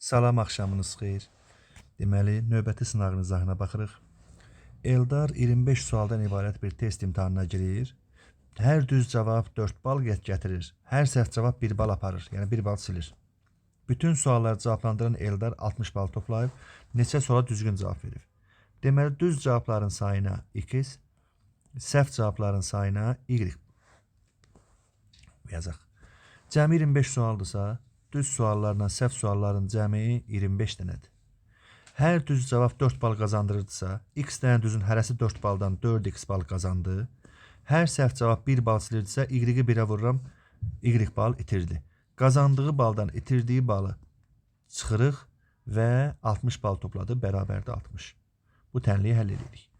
Salam, axşamınız xeyir. Deməli, növbəti sınağın izahına baxırıq. Eldar 25 sualdan ibarət bir test imtahanına girir. Hər düz cavab 4 bal gətirir. Hər səhv cavab 1 bal aparır, yəni 1 bal silir. Bütün sualları cavablandıran Eldar 60 bal toplayıb, neçə suala düzgün cavab verir. Deməli, düz cavabların sayına x, səhv cavabların sayına y yazaq. Cəmi 25 sualdırsa, düz suallarla səhv sualların cəmi 25 dənədir. Hər düz cavab 4 bal qazandırırdısa, x dənə düzün hərəsi 4 baldan 4x bal qazandı. Hər səhv cavab 1 bal silirdisə, y-i 1-ə vururam, y bal itirdi. Qazandığı baldan itirdiyi balı çıxırıq və 60 bal topladı, bərabərdə 60. Bu tənliyi həll edirik.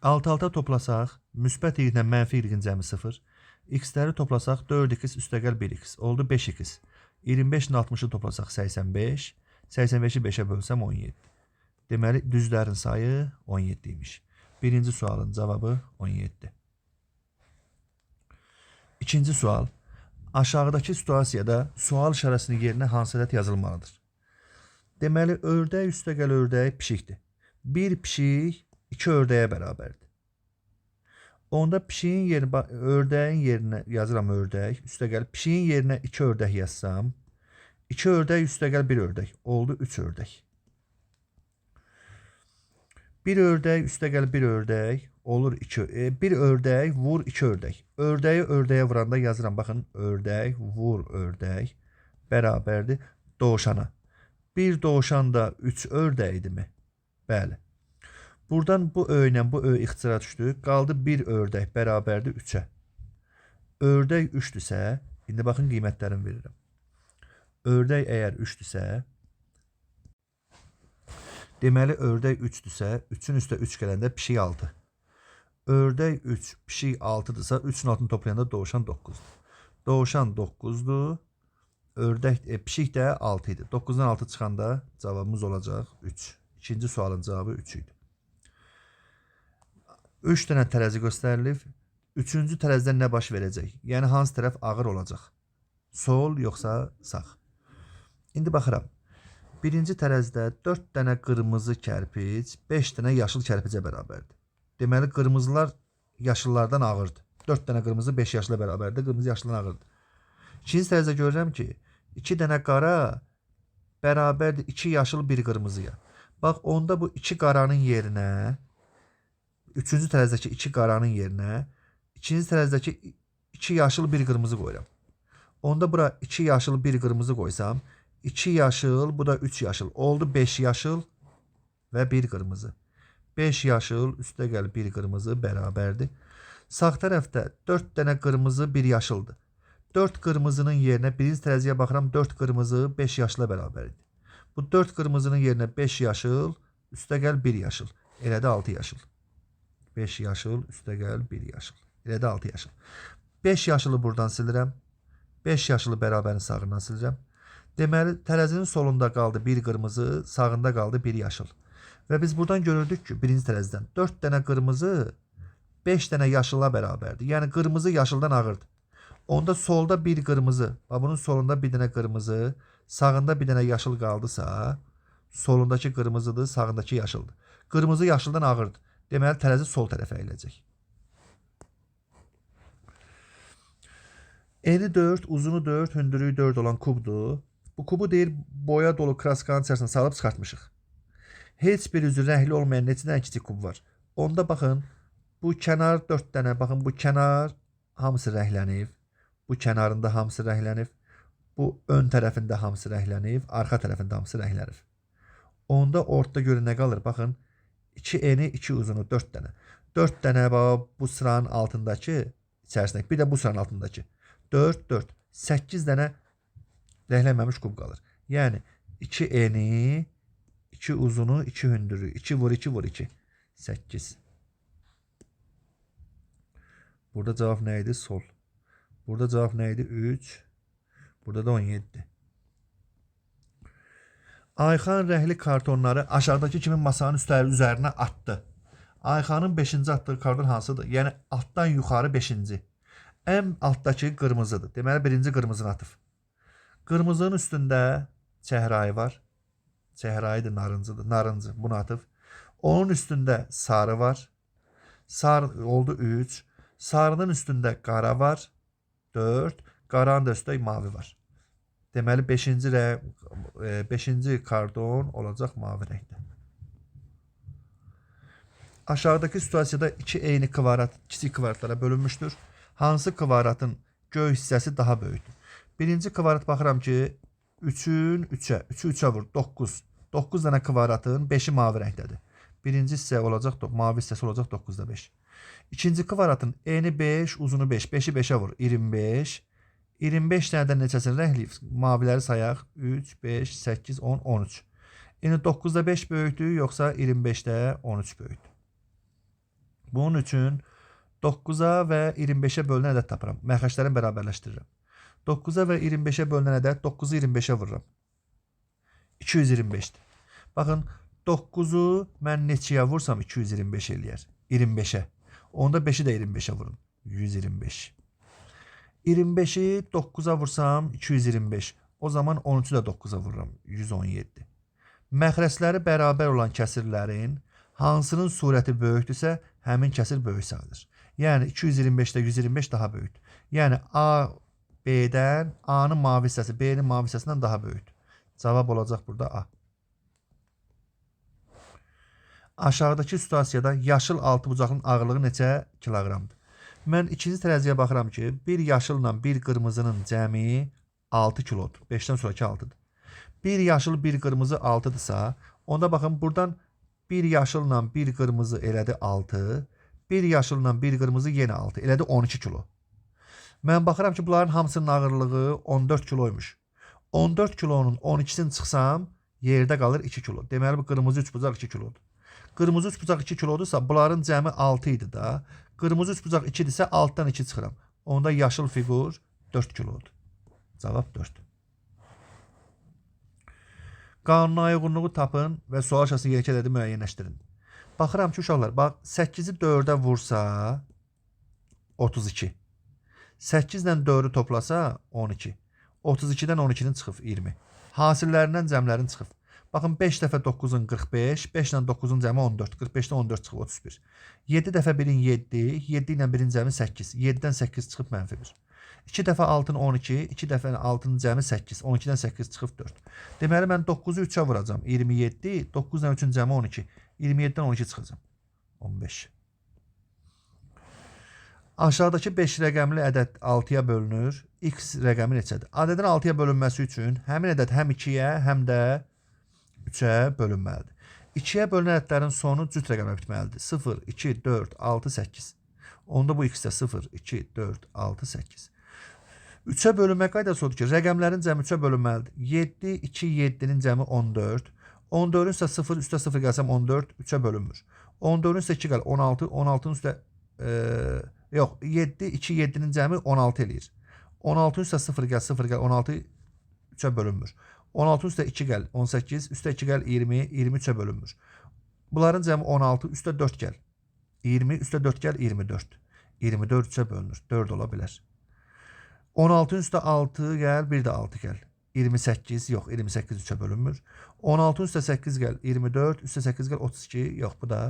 Alt-alta toplasaq, müsbət y ilə mənfi y-in cəmi 0. X-ləri toplasaq 4x üstəgəl 1x, oldu 5x. 25 ilə 60-ı toplasaq 85, 85-i 5-ə bölsəm 17. Deməli, düzlərin sayı 17 imiş. Birinci sualın cavabı 17. İkinci sual. Aşağıdakı situasiyada sual işarəsinin yerinə hansı ədəd yazılmalıdır? Deməli, ördək üstəgəl ördək pişikdir. Bir pişik 2 ördəyə bərabərdir. Onda pişiyin yerinə, ördəyin yerinə yazıram ördək, üstəgəl pişiyin yerinə 2 ördək yazsam, 2 ördək üstəgəl 1 ördək, oldu 3 ördək. 1 ördək üstəgəl 1 ördək, olur 2, 1 ördək vur 2 ördək. Ördəyi ördəyə vuranda yazıram, baxın, ördək vur ördək, bərabərdir doğuşana. Bir doğuşan da 3 ördəkdirmi? Bəli. Buradan bu ö ilə bu ö ixtisara düşdü. Qaldı 1 ördək bərabərdir 3-ə. Ördək 3-dürsə, indi baxın qiymətlərini verirəm. Ördək əgər 3-dürsə, deməli ördək 3-dürsə, 3-ün üstə 3 gələndə pişik 6. Ördək 3, pişik 6-dırsa, 3-ün altını toplayanda doğuşan 9-dur. Doğuşan 9-dur. Ördək, pişik də 6 idi. 9-dan 6 çıxanda cavabımız olacaq 3. İkinci sualın cavabı 3 idi. 3 dənə tərəzi göstərilib. Üçüncü tərəzdən nə baş verəcək? Yəni, hansı tərəf ağır olacaq? Sol, yoxsa sağ? İndi baxıram. Birinci tərəzdə 4 dənə qırmızı kərpic, 5 dənə yaşıl kərpicə bərabərdir. Deməli, qırmızılar yaşıllardan ağırdır. 4 dənə qırmızı 5 yaşlı bərabərdir. Qırmızı yaşlıdan ağırdır. İkinci tərəzdə görürəm ki, 2 dənə qara bərabərdir 2 yaşıl 1 qırmızıya. Bax, onda bu 2 qaranın yerinə, üçüncü tərəzdəki 2 qaranın yerinə, ikinci tərəzdəki 2 yaşıl 1 qırmızı qoyuram. Onda bura 2 yaşıl 1 qırmızı qoysam, 2 yaşıl, bu da 3 yaşıl. Oldu 5 yaşıl və 1 qırmızı. 5 yaşıl üstəgəl 1 qırmızı bərabərdir. Sağ tərəfdə 4 dənə qırmızı 1 yaşıldır. 4 qırmızının yerinə birinci tərəziyə baxıram, 4 qırmızı 5 yaşıla bərabərdir. Bu 4 qırmızının yerinə 5 yaşıl, üstəgəl 1 yaşıl. Elə də 6 yaşıl. 5 yaşıl, üstəgəl 1 yaşıl. Elə də 6 yaşıl. 5 yaşılı buradan silirəm. 5 yaşılı bərabərin sağından silirəm. Deməli, tərəzinin solunda qaldı 1 qırmızı, sağında qaldı 1 yaşıl. Və biz buradan görürdük ki, birinci tərəzdən 4 dənə qırmızı 5 dənə yaşıla bərabərdir. Yəni, qırmızı yaşıldan ağırdır. Onda solda 1 qırmızı, bunun solunda 1 dənə qırmızı, sağında 1 dənə yaşıl qaldısa, solundakı qırmızıdır, sağındakı yaşıldır. Qırmızı yaşıldan ağırdır. Deməli, tərəzi sol tərəfə əyiləcək. Eni 4, uzunu 4, hündürlüyü 4 olan kubdur. Bu kubu deyir, boya dolu kraskanın içərisində salıb çıxartmışıq. Heç bir üzü rəhli olmayan neçə dənə kiçik kub var. Onda baxın, bu kənar 4 dənə, baxın, bu kənar hamısı rəhlənib. Bu kənarında hamısı rəhlənib. Bu ön tərəfində hamısı rəhlənib. Arxa tərəfində hamısı rəhlənib. Onda ortada görün nə qalır? Baxın, 2 eni, 2 uzunu, 4 dənə. 4 dənə bu sıranın altındakı, içərisindəki, bir də bu sıranın altındakı. 4, 4, 8 dənə rəhlənməmiş kub qalır. Yəni, 2 eni, 2 uzunu, 2 hündürü, 2 vur 2 vur 2. 8. Burada cavab nə idi? Sol. Burada cavab nə idi? 3. Burada da 17. Ayxan rəhli kartonları aşağıdakı kimi masanın üzərinə atdı. Ayxanın 5-ci atdığı karton hansıdır? Yəni, altdan yuxarı 5-ci. Ən altdakı qırmızıdır. Deməli, birinci qırmızını atıb. Qırmızının üstündə çəhrayı var. Çəhrayıdır, narıncıdır. Narıncı bunu atıb. Onun üstündə sarı var. Sarı oldu 3. Sarının üstündə qara var. 4. Qaranın da üstündə mavi var. Deməli 5-ci kardon olacaq mavi rəngdə. Aşağıdakı situasiyada iki eyni kvadrat kiçik kvadratlara bölünmüşdür. Hansı kvadratın göy hissəsi daha böyükdür? Birinci kvadrat baxıram ki 3'ün 3'ə, 3'ü 3'ə vur 9. 9 dənə kvadratın 5'i mavi rəngdədir. Birinci hissə olacaq, mavi hissəsi olacaq 9'da 5. İkinci kvadratın eni 5, uzunu 5. 5'i 5'ə vur 25. 25 dənədən neçəsini rəngləyib? Maviləri sayaq. 3, 5, 8, 10, 13. Yəni 9'da 5 böyükdür, yoxsa 25'də 13 böyükdür. Bunun üçün 9'a və 25'ə bölünən ədəd tapıram. Məxrəclərini bərabərləşdirirəm. 9'a və 25'ə bölünən ədəd 9'u 25'ə vururam. 225'dir. Baxın, 9'u mən neçəyə vursam 225 eləyər. 25'ə. Onda 5'i də 25'ə vurun. 125. 25'i 9'a vursam 225. O zaman 13'ü də 9'a vururam. 117. Məxrəcləri bərabər olan kəsirlərin hansının surəti böyükdürsə, həmin kəsir böyük sayılır. Yəni 225'də 125 daha böyükdür. Yəni A B'dən, A'nın mavi hissəsi B'nin mavi hissəsindən daha böyükdür. Cavab olacaq burada A. Aşağıdakı situasiyada yaşıl altı bucaqlının ağırlığı neçə kiloqramdır? Mən ikinci tərəziyə baxıram ki, bir yaşılla bir qırmızının cəmi 6 kilodur. 5'dən sonraki 6'dır. Bir yaşıl bir qırmızı 6'dırsa, onda baxın buradan bir yaşılla bir qırmızı elədi 6. Bir yaşılla bir qırmızı yenə 6. Elədi 12 kilo. Mən baxıram ki, bunların hamısının ağırlığı 14 kiloymuş. 14 kilonun 12'sini çıxsam, yerdə qalır 2 kilo. Deməli, bu qırmızı 3 bucaq 2 kilodur. Qırmızı 3 bucaq 2 kilodursa, bunların cəmi 6 idi da. Qırmızı 3 bucaq 2 idisə, 6'dan 2 çıxıram. Onda yaşıl figur 4 kilodur. Cavab 4. Qanuna uyğunluğu tapın və sual aşağısı gerçək ədədi müəyyənləşdirin. Baxıram ki, uşaqlar, bax 8'i 4'ə vursa 32. 8 ilə 4'ü toplasa 12. 32'dən 12'nin çıxıb 20. Hasillərindən cəmlərin çıxıb. Baxın 5 dəfə 9'un 45, 5 ilə 9'un cəmi 14, 45'dən 14 çıxıb 31. 7 dəfə 1'in 7, 7 ilə 1'in cəmi 8, 7'dən 8 çıxıb mənfi 1. 2 dəfə 6'ın 12, 2 dəfə 6'ın cəmi 8, 12'dən 8 çıxıb 4. Deməli, mən 9'u 3'ə vuracam, 27, 9 ilə 3'ün cəmi 12, 27'dən 12 çıxacam, 15. Aşağıdakı 5 rəqəmli ədəd 6'ya bölünür, x rəqəmi neçədir? Ədədin 6'ya bölünməsi üçün həmin ədəd həm 2'yə, həm də 3'ə bölünməlidir. 2'yə bölünən ədədlərin sonu cüt rəqəmə bitməlidir. 0, 2, 4, 6, 8. Onda bu x-də 0, 2, 4, 6, 8. 3'ə bölünmə qaydası odur ki, rəqəmlərin cəmi 3'ə bölünməlidir. 7, 2, 7'nin cəmi 14. 14'ün isə 0, üstə 0 gəlsəm 14, 3'ə bölünmür. 14'ün isə 2 gəl, 16, 16'ın üstə, yox, 7, 2, 7'nin cəmi 16 eləyir. 16'ın üstə 0 gəl, 0 gəl, 16, 3'ə bölünmür. 16 üstə 2 gəl, 18, üstə 2 gəl, 20, 23'ə bölünmür. Bunların cəmi 16, üstə 4 gəl, 20, üstə 4 gəl, 24. 24 3'ə bölünür, 4 ola bilər. 16'ın üstə 6 gəl, bir də 6 gəl. 28, yox, 28 3'ə bölünmür. 16'ın üstə 8 gəl, 24, üstə 8 gəl, 32, yox, bu da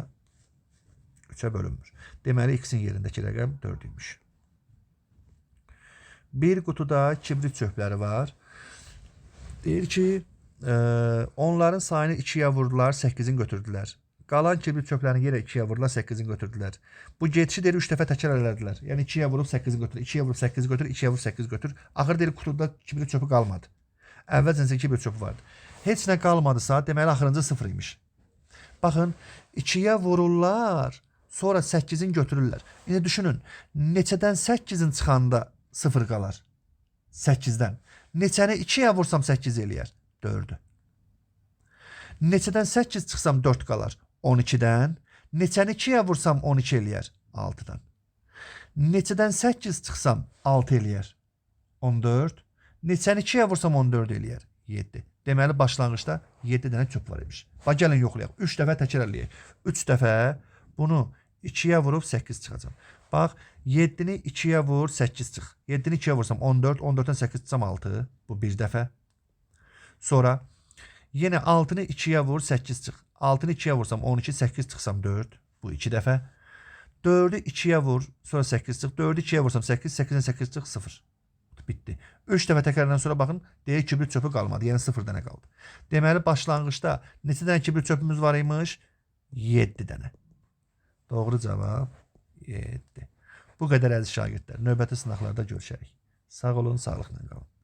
3'ə bölünmür. Deməli, x-in yerindəki rəqəm 4 imiş. Bir qutuda kibrit çöpləri var. Deyir ki, onların sayını 2'yə vurdular, 8'in götürdülər. Qalan kibrit çöplərini yerə 2'yə vurdular, 8'in götürdülər. Bu getişi deyir 3 dəfə təkrar elədilər. Yəni 2'yə vurub 8'i götür, 2'yə vurub 8'i götür, 2'yə vurub 8 götür. Axır deyir qutuda kibrit çöpü qalmadı. Əvvəlcə kibrit çöpü vardı. Heç nə qalmadısa, deməli axırıncı 0 imiş. Baxın, 2'yə vururlar, sonra 8'in götürürlər. İndi düşünün, neçədən 8'in çıxanda 0 qalar? 8'dən. Neçəni 2'yə vursam 8 eləyər? 4'ü. Neçədən 8 çıxsam 4 qalar? 12'dən. Neçəni 2'yə vursam 12 eləyər? 6'dan. Neçədən 8 çıxsam 6 eləyər? 14. Neçəni 2'yə vursam 14 eləyər? 7. Deməli, başlanğıçda 7 dənə çöp var imiş. Bax, gəlin yoxlayaq. 3 dəfə təkrar eləyək. 3 dəfə bunu 2'yə vurub 8 çıxacam. Bax, 7'ni 2'yə vur, 8 çıx. 7'ni 2'yə vursam 14, 14'dən 8 çıxsam 6. Bu bir dəfə. Sonra Yenə 6-nı 2-yə vur, 8 çıx. 6-nı 2-yə vursam 12, 8 çıxsam 4. Bu 2 dəfə. 4-ü 2-yə vur, sonra 8 çıx. 4-ü 2-yə vursam 8, 8-dən 8 çıx, 0. Bitdi. 3 dəfə təkrardan sonra baxın, deyək kibrit çöpü qalmadı. Yəni 0 dənə qaldı. Deməli, başlanğıçda neçə dənə kibrit çöpümüz var imiş? 7 dənə. Doğru cavab 7. Bu qədər əziz şagirdlər. Növbəti sınaqlarda görüşərik. Sağ olun, sağlıqla qalın.